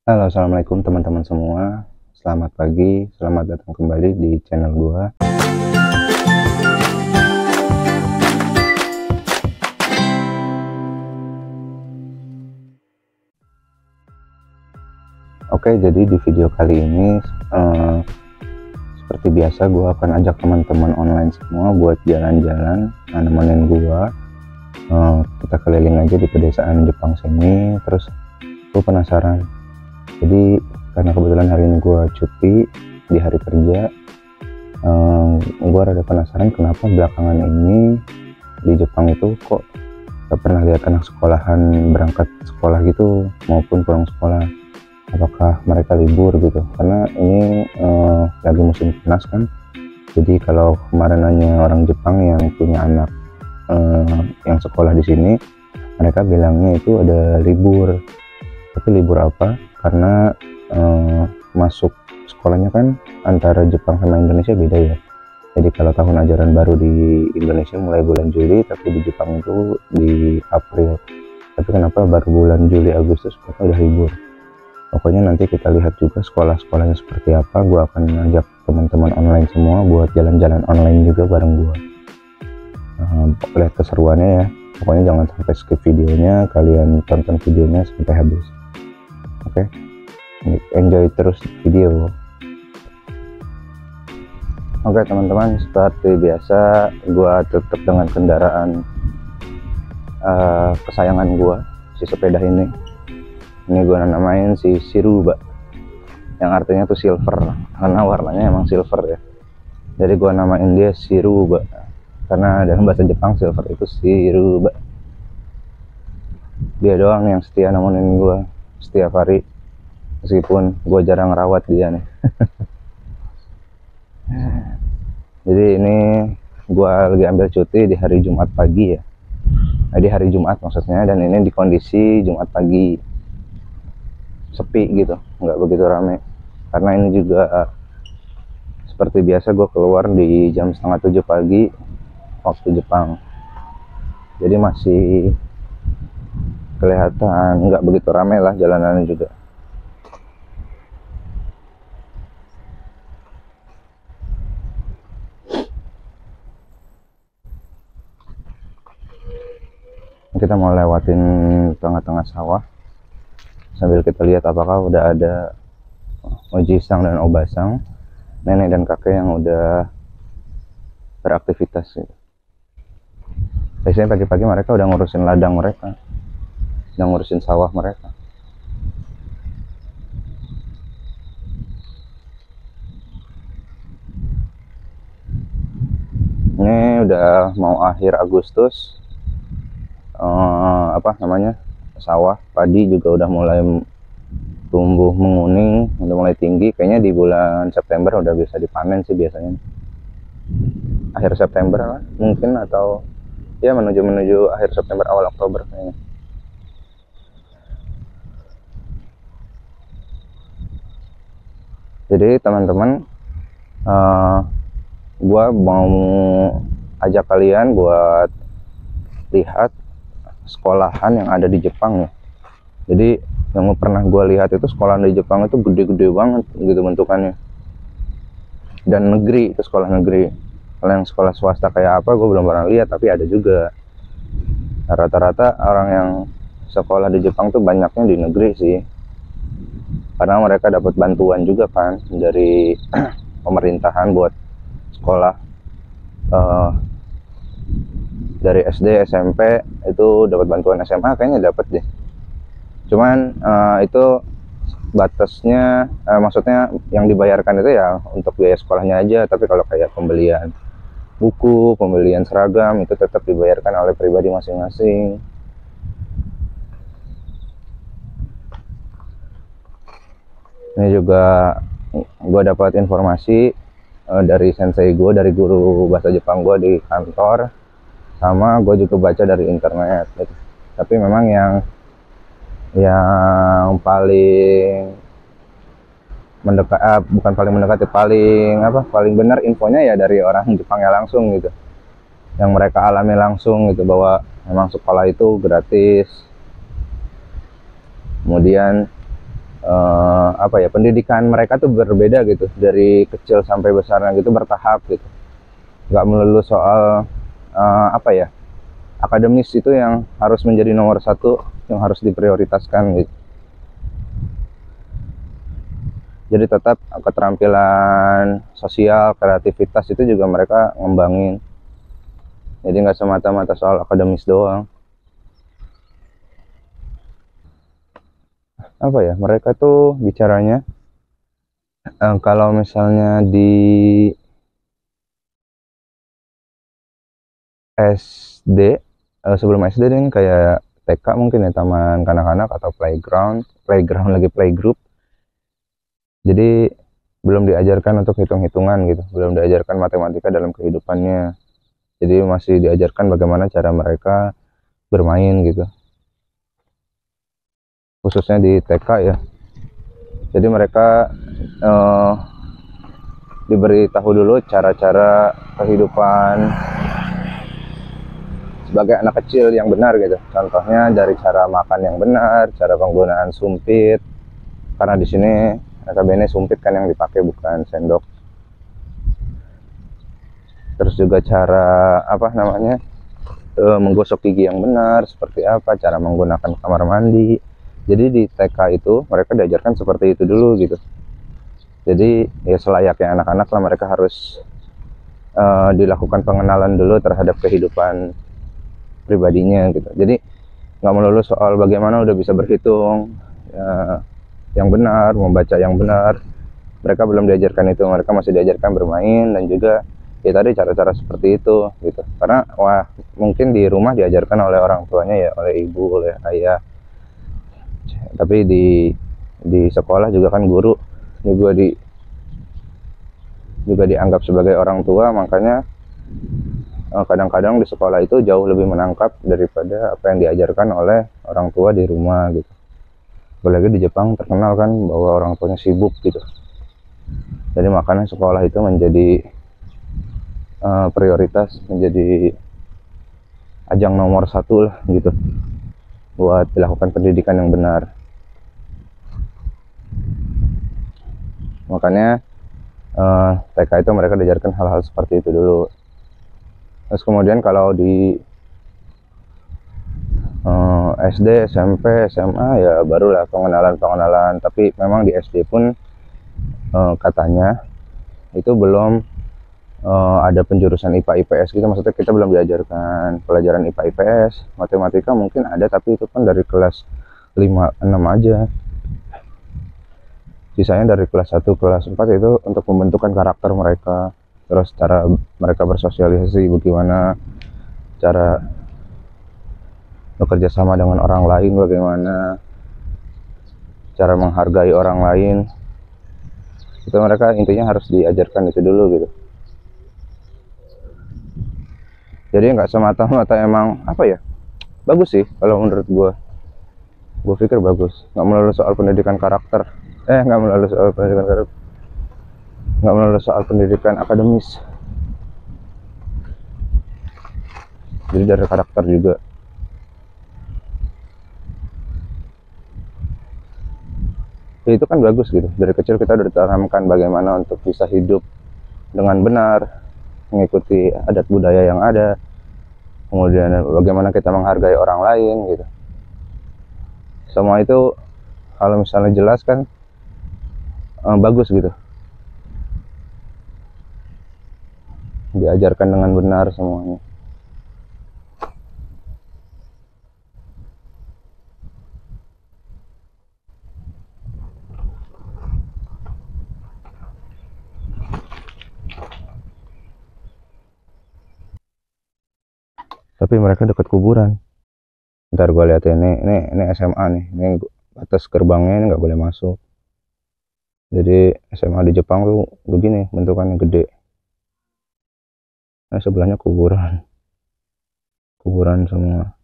Halo, assalamualaikum teman-teman semua. Selamat pagi, selamat datang kembali di channel gua. Oke, jadi di video kali ini seperti biasa gua akan ajak teman-teman online semua buat jalan-jalan, nemenin gua. Kita keliling aja di pedesaan Jepang sini. Terus gua penasaran. Jadi karena kebetulan hari ini gua cuti di hari kerja, gua rada penasaran kenapa belakangan ini di Jepang itu kok gak pernah lihat anak sekolahan berangkat sekolah gitu maupun pulang sekolah. Apakah mereka libur gitu, karena ini lagi musim panas kan. Jadi kalau kemarin nanya orang Jepang yang punya anak yang sekolah di sini, mereka bilangnya itu ada libur. Tapi libur apa? Karena masuk sekolahnya kan antara Jepang sama Indonesia beda ya. Jadi kalau tahun ajaran baru di Indonesia mulai bulan Juli, tapi di Jepang itu di April. Tapi kenapa baru bulan Juli Agustus mereka udah libur? Pokoknya nanti kita lihat juga sekolah-sekolahnya seperti apa. Gua akan ngajak teman-teman online semua buat jalan-jalan online juga bareng gua. Lihat keseruannya ya. Pokoknya jangan sampai skip videonya, kalian tonton videonya sampai habis. Oke, enjoy terus video. Oke teman-teman, seperti biasa gua tetap dengan kendaraan kesayangan gua, si sepeda ini. Ini gue namain si Shiruba, yang artinya tuh silver, karena warnanya emang silver ya. Jadi gue namain dia Shiruba karena dalam bahasa Jepang silver itu Shiruba. Dia doang yang setia nemenin gue setiap hari, meskipun gue jarang rawat dia nih. Jadi ini gue lagi ambil cuti di hari Jumat pagi ya, di hari Jumat maksudnya, dan ini di kondisi Jumat pagi sepi gitu, nggak begitu rame. Karena ini juga seperti biasa gue keluar di jam 6:30 pagi waktu Jepang, jadi masih kelihatan nggak begitu rame lah jalanannya juga. Kita mau lewatin tengah-tengah sawah sambil kita lihat apakah udah ada Oji-san dan Oba-san, nenek dan kakek yang udah beraktivitas gitu. Biasanya pagi-pagi mereka udah ngurusin ladang mereka, udah ngurusin sawah mereka. Ini udah mau akhir Agustus, sawah padi juga udah mulai tumbuh menguning, udah mulai tinggi. Kayaknya di bulan September udah bisa dipanen sih biasanya, akhir September lah mungkin, atau ya menuju akhir September awal Oktober kayaknya. Jadi teman-teman, gua mau ajak kalian buat lihat sekolahan yang ada di Jepang ya. Jadi yang pernah gue lihat itu sekolahan di Jepang itu gede-gede banget gitu bentukannya, dan negeri, itu sekolah negeri. Kalau yang sekolah swasta kayak apa gue belum pernah lihat, tapi ada juga. Rata-rata orang yang sekolah di Jepang tuh banyaknya di negeri sih, karena mereka dapat bantuan juga kan dari pemerintahan buat sekolah. Dari SD, SMP itu dapat bantuan, SMA kayaknya dapat deh. Cuman itu batasnya, maksudnya yang dibayarkan itu ya untuk biaya sekolahnya aja. Tapi kalau kayak pembelian buku, pembelian seragam, itu tetap dibayarkan oleh pribadi masing-masing. Ini juga gue dapat informasi dari sensei gue, dari guru bahasa Jepang gue di kantor, sama gue juga baca dari internet gitu. Tapi memang yang paling mendekat, bukan paling mendekati, paling benar infonya ya dari orang Jepangnya langsung gitu, yang mereka alami langsung gitu, bahwa memang sekolah itu gratis. Kemudian apa ya, pendidikan mereka tuh berbeda gitu, dari kecil sampai besarnya gitu, bertahap gitu, nggak melulu soal apa ya, akademis itu yang harus menjadi nomor satu, yang harus diprioritaskan gitu. Jadi tetap keterampilan sosial, kreativitas itu juga mereka ngembangin. Jadi nggak semata-mata soal akademis doang. Apa ya, mereka tuh bicaranya kalau misalnya di SD, sebelum SD deh kayak TK mungkin ya, taman kanak-kanak atau playground lagi playgroup. Jadi belum diajarkan untuk hitung-hitungan gitu, belum diajarkan matematika dalam kehidupannya. Jadi masih diajarkan bagaimana cara mereka bermain gitu, khususnya di TK ya. Jadi mereka diberitahu dulu cara-cara kehidupan sebagai anak kecil yang benar gitu. Contohnya dari cara makan yang benar, cara penggunaan sumpit, karena di sini notabene sumpit kan yang dipakai, bukan sendok. Terus juga cara apa namanya, menggosok gigi yang benar seperti apa, cara menggunakan kamar mandi. Jadi di TK itu mereka diajarkan seperti itu dulu gitu. Jadi ya selayaknya anak-anak lah, mereka harus dilakukan pengenalan dulu terhadap kehidupan pribadinya gitu. Jadi nggak melulu soal bagaimana udah bisa berhitung yang benar, membaca yang benar. Mereka belum diajarkan itu, mereka masih diajarkan bermain dan juga ya tadi cara-cara seperti itu gitu. Karena mungkin di rumah diajarkan oleh orang tuanya ya, oleh ibu, oleh ayah. Tapi di sekolah juga kan guru juga dianggap sebagai orang tua, makanya kadang-kadang di sekolah itu jauh lebih menangkap daripada apa yang diajarkan oleh orang tua di rumah gitu. Apalagi di Jepang terkenal kan bahwa orang tuanya sibuk gitu. Jadi makanya sekolah itu menjadi prioritas, menjadi ajang nomor satu lah gitu buat dilakukan pendidikan yang benar. Makanya TK itu mereka diajarkan hal-hal seperti itu dulu. Terus kemudian kalau di SD, SMP, SMA ya barulah pengenalan. Tapi memang di SD pun katanya itu belum ada penjurusan IPA IPS gitu, maksudnya kita belum diajarkan pelajaran IPA IPS. Matematika mungkin ada, tapi itu kan dari kelas 5-6 aja. Sisanya dari kelas 1 kelas 4 itu untuk pembentukan karakter mereka, terus cara mereka bersosialisasi, bagaimana cara bekerja sama dengan orang lain, bagaimana cara menghargai orang lain. Itu mereka intinya harus diajarkan itu dulu gitu. Jadi nggak semata-mata emang apa ya, bagus sih kalau menurut gue pikir bagus, nggak melulu soal pendidikan karakter, nggak melulu soal pendidikan karakter, nggak melulu soal pendidikan akademis, jadi dari karakter juga. Ya, itu kan bagus gitu, dari kecil kita udah ditanamkan bagaimana untuk bisa hidup dengan benar, mengikuti adat budaya yang ada, kemudian bagaimana kita menghargai orang lain gitu. Semua itu kalau misalnya jelas kan bagus gitu, diajarkan dengan benar semuanya. Tapi mereka dekat kuburan. Ntar gue lihat ini SMA nih, ini batas gerbangnya ini nggak boleh masuk. Jadi SMA di Jepang tuh begini bentukannya, gede. Nah sebelahnya kuburan semua.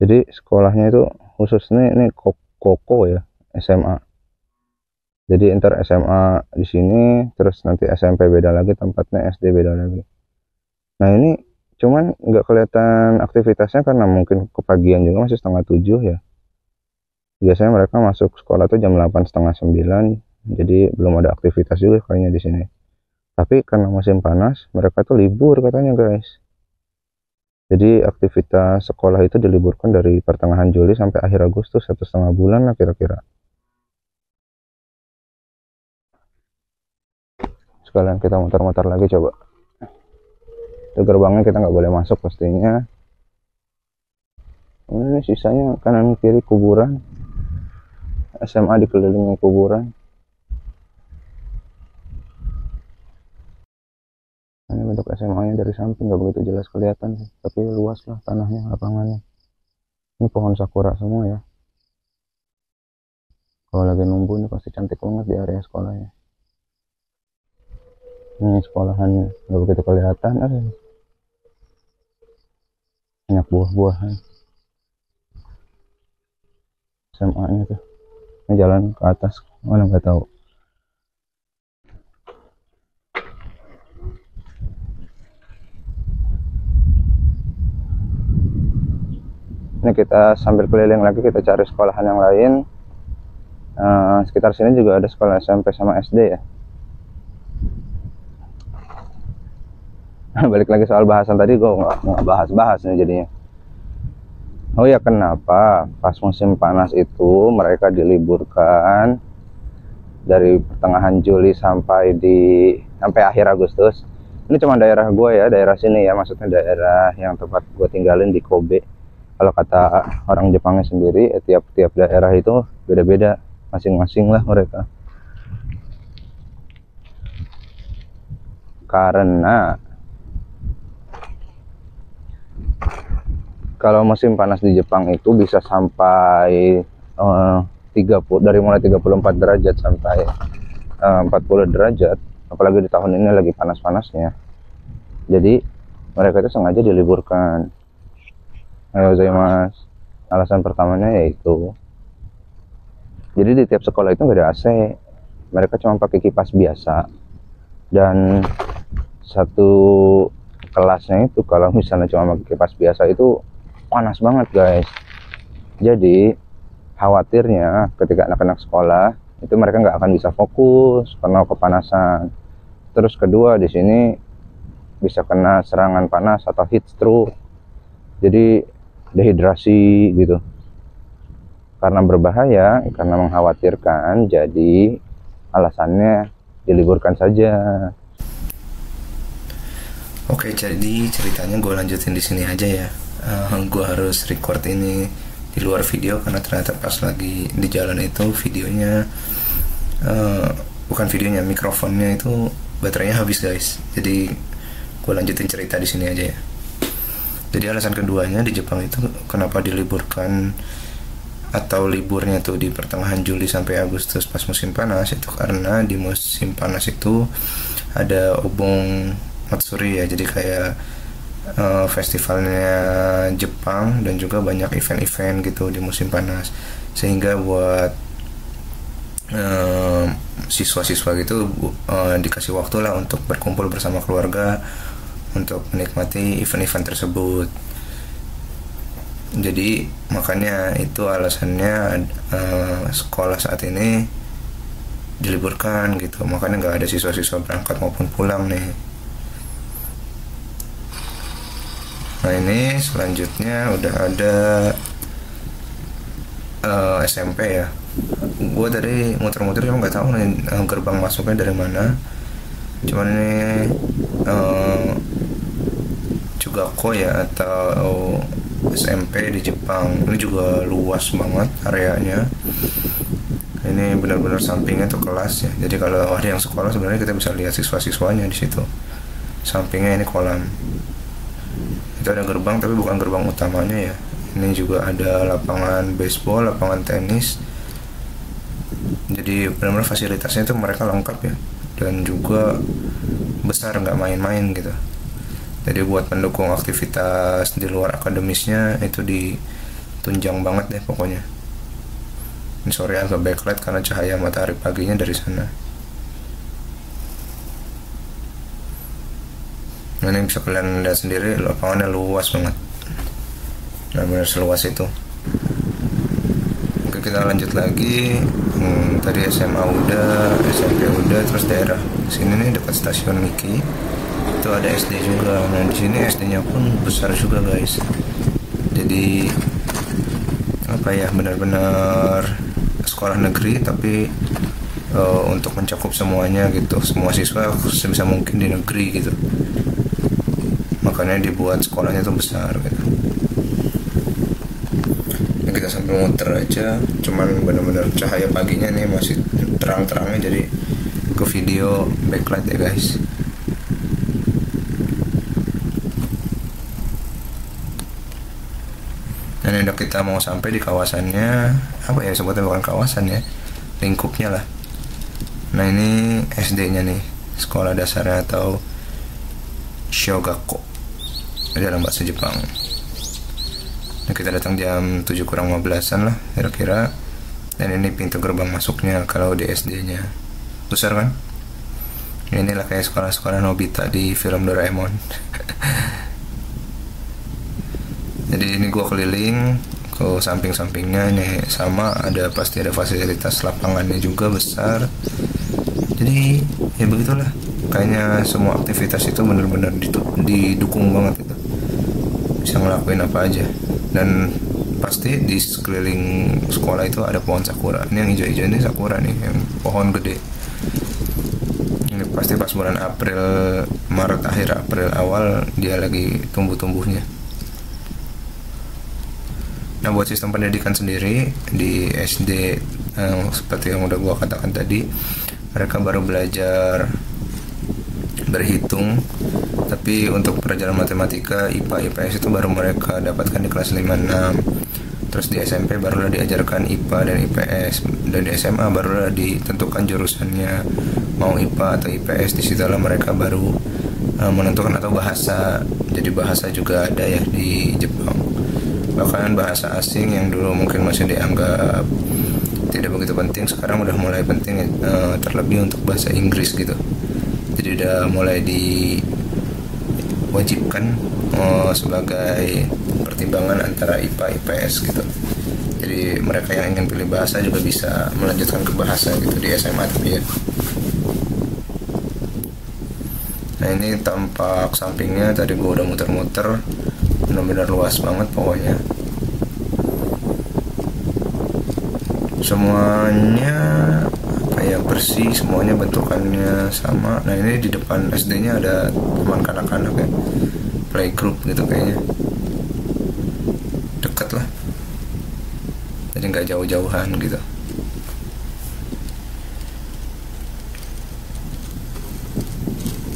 Jadi sekolahnya itu khusus ini koko ya, SMA. Jadi ntar SMA di sini, terus nanti SMP beda lagi tempatnya, SD beda lagi. Nah ini cuman nggak kelihatan aktivitasnya karena mungkin kepagian juga, masih setengah 7 ya. Biasanya mereka masuk sekolah tuh jam 8 setengah 9, jadi belum ada aktivitas juga kayaknya di sini. Tapi karena musim panas mereka tuh libur katanya guys. Jadi aktivitas sekolah itu diliburkan dari pertengahan Juli sampai akhir Agustus, 1,5 bulan lah kira-kira. Sekalian kita muter-muter lagi coba. Itu gerbangnya kita nggak boleh masuk pastinya. Ini sisanya kanan kiri kuburan. SMA dikelilingi kuburan. Ini bentuk SMA-nya dari samping nggak begitu jelas kelihatan, tapi luas lah tanahnya, lapangannya. Ini pohon sakura semua ya. Kalau lagi numbu ini pasti cantik banget di area sekolahnya. Ini sekolahannya nggak begitu kelihatan, banyak buah-buahan. SMA-nya tuh. Ini jalan ke atas, mana nggak tahu. Ini kita sambil keliling lagi, kita cari sekolahan yang lain. Sekitar sini juga ada sekolah SMP sama SD ya. Balik lagi soal bahasan tadi, gue nggak bahas-bahas nih jadinya. Oh ya, kenapa pas musim panas itu mereka diliburkan dari pertengahan Juli sampai akhir Agustus. Ini cuma daerah gue ya, daerah sini ya, maksudnya daerah yang tempat gue tinggalin di Kobe. Kalau kata orang Jepangnya sendiri, tiap daerah itu beda-beda, masing-masing lah mereka. Karena kalau musim panas di Jepang itu bisa sampai 30, dari mulai 34 derajat sampai 40 derajat, apalagi di tahun ini lagi panas-panasnya. Jadi mereka itu sengaja diliburkan. Mas, alasan pertamanya yaitu, jadi di tiap sekolah itu nggak ada AC, mereka cuma pakai kipas biasa, dan satu kelasnya itu kalau misalnya cuma pakai kipas biasa itu panas banget guys. Jadi khawatirnya ketika anak-anak sekolah itu mereka nggak akan bisa fokus karena kepanasan. Terus kedua, di sini bisa kena serangan panas atau heat stroke, jadi dehidrasi gitu. Karena berbahaya, karena mengkhawatirkan, jadi alasannya diliburkan saja. Oke, jadi ceritanya gue lanjutin di sini aja ya. Gue harus record ini di luar video karena ternyata pas lagi di jalan itu videonya, bukan videonya, mikrofonnya itu baterainya habis guys. Jadi gue lanjutin cerita di sini aja ya. Jadi alasan keduanya di Jepang itu kenapa diliburkan atau liburnya tuh di pertengahan Juli sampai Agustus pas musim panas, itu karena di musim panas itu ada Obon Matsuri ya, jadi kayak festivalnya Jepang dan juga banyak event-event gitu di musim panas, sehingga buat siswa-siswa gitu dikasih waktu lah untuk berkumpul bersama keluarga untuk menikmati event-event tersebut. Jadi makanya itu alasannya sekolah saat ini diliburkan gitu, makanya nggak ada siswa-siswa berangkat maupun pulang nih. Nah ini selanjutnya udah ada SMP ya. Gue tadi muter-muter cuma nggak tahu nih gerbang masuknya dari mana. Cuman ini Chugako ya, atau SMP di Jepang. Ini juga luas banget areanya. Ini benar-benar sampingnya tuh kelas ya. Jadi kalau ada yang sekolah sebenarnya kita bisa lihat siswa-siswanya di situ. Sampingnya ini kolam. Itu ada gerbang tapi bukan gerbang utamanya ya. Ini juga ada lapangan baseball, lapangan tenis. Jadi benar-benar fasilitasnya itu mereka lengkap ya. Dan juga besar, nggak main-main gitu. Jadi buat mendukung aktivitas di luar akademisnya itu ditunjang banget deh pokoknya. Ini sore agak backlight karena cahaya matahari paginya dari sana. Nah, ini bisa kalian lihat sendiri, lapangannya luas banget, benar-benar seluas itu. Oke, kita lanjut lagi. Tadi SMA udah, SMP udah, terus daerah sini nih dekat stasiun Miki itu ada SD juga. Nah, di sini SD-nya pun besar juga guys. Jadi apa ya, benar-benar sekolah negeri, tapi untuk mencakup semuanya gitu, semua siswa sebisa mungkin di negeri gitu. Makanya dibuat sekolahnya tuh besar gitu. Nah, kita sambil muter aja, cuman benar-benar cahaya paginya nih masih terang-terangnya, jadi ke video backlight ya guys. Dan udah kita mau sampai di kawasannya, apa ya sebutnya, bukan kawasan ya, lingkupnya lah. Nah, ini SD-nya nih, sekolah dasarnya atau Shogako dalam bahasa Jepang. Nah, kita datang jam 7 kurang 15-an lah kira-kira. Dan ini pintu gerbang masuknya kalau di SD-nya. Besar kan? Inilah kayak sekolah-sekolah Nobita di film Doraemon. Jadi ini gua keliling ke samping-sampingnya nih, sama ada pasti ada fasilitas lapangannya juga besar. Jadi ya begitulah, kayaknya semua aktivitas itu benar-benar didukung banget gitu. Bisa ngelakuin apa aja. Dan pasti di sekeliling sekolah itu ada pohon sakura. Ini yang hijau-hijau ini sakura nih, yang pohon gede. Ini pasti pas bulan April, Maret akhir April awal dia lagi tumbuh-tumbuhnya. Nah, buat sistem pendidikan sendiri di SD seperti yang udah gua katakan tadi, mereka baru belajar berhitung, tapi untuk pelajaran matematika, IPA, IPS itu baru mereka dapatkan di kelas 5-6. Terus di SMP barulah diajarkan IPA dan IPS, dan di SMA barulah ditentukan jurusannya mau IPA atau IPS. Di situlah mereka baru menentukan, atau bahasa. Jadi bahasa juga ada ya di Jepang. Bahkan bahasa asing yang dulu mungkin masih dianggap tidak begitu penting, sekarang udah mulai penting, terlebih untuk bahasa Inggris gitu. Jadi udah mulai diwajibkan sebagai pertimbangan antara IPA IPS gitu. Jadi mereka yang ingin pilih bahasa juga bisa melanjutkan ke bahasa gitu di SMA tapi ya. Nah, ini tampak sampingnya, tadi gua udah muter-muter, benar-benar luas banget pokoknya. Semuanya kayak bersih, semuanya bentukannya sama. Nah, ini di depan SD-nya ada teman kanak-kanak ya, playgroup gitu kayaknya, deket lah, jadi nggak jauh-jauhan gitu.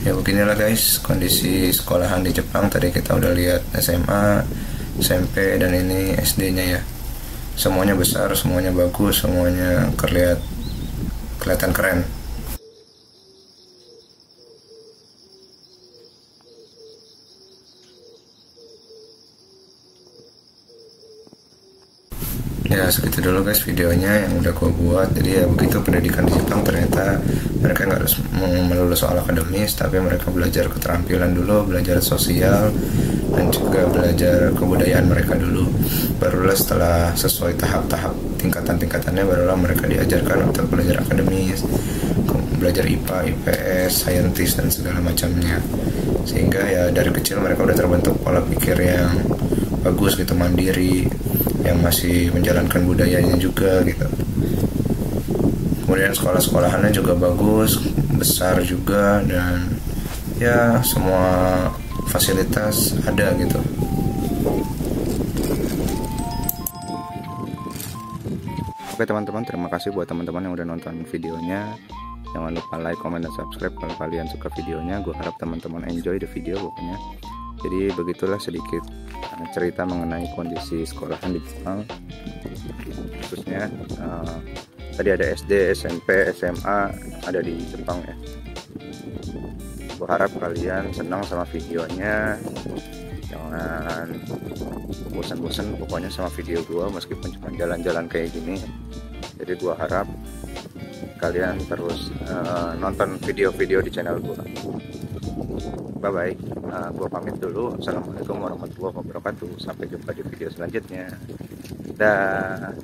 Ya beginilah guys kondisi sekolahan di Jepang. Tadi kita udah lihat SMA, SMP, dan ini SD-nya ya. Semuanya besar, semuanya bagus, semuanya kelihatan keren. Ya segitu dulu guys videonya yang udah gue buat. Jadi ya begitu pendidikan di Jepang, ternyata mereka nggak harus melulu soal akademis, tapi mereka belajar keterampilan dulu, belajar sosial, dan juga belajar kebudayaan mereka dulu. Barulah setelah sesuai tahap-tahap tingkatan-tingkatannya, barulah mereka diajarkan untuk belajar akademis, belajar IPA, IPS, saintis, dan segala macamnya. Sehingga ya dari kecil mereka udah terbentuk pola pikir yang bagus gitu, mandiri, yang masih menjalankan budayanya juga gitu. Kemudian sekolah-sekolahannya juga bagus, besar juga, dan ya semua fasilitas ada gitu. Oke teman-teman, terima kasih buat teman-teman yang udah nonton videonya. Jangan lupa like, comment, dan subscribe kalau kalian suka videonya. Gue harap teman-teman enjoy the video pokoknya. Jadi begitulah sedikit cerita mengenai kondisi sekolahan di Jepang, khususnya tadi ada SD, SMP, SMA ada di Jepang ya. Gue harap kalian senang sama videonya, jangan bosan-bosan pokoknya sama video gue meskipun cuma jalan-jalan kayak gini. Jadi gue harap kalian terus nonton video-video di channel gue. Bye bye. Gua pamit dulu. Assalamualaikum warahmatullahi wabarakatuh. Sampai jumpa di video selanjutnya. Dah.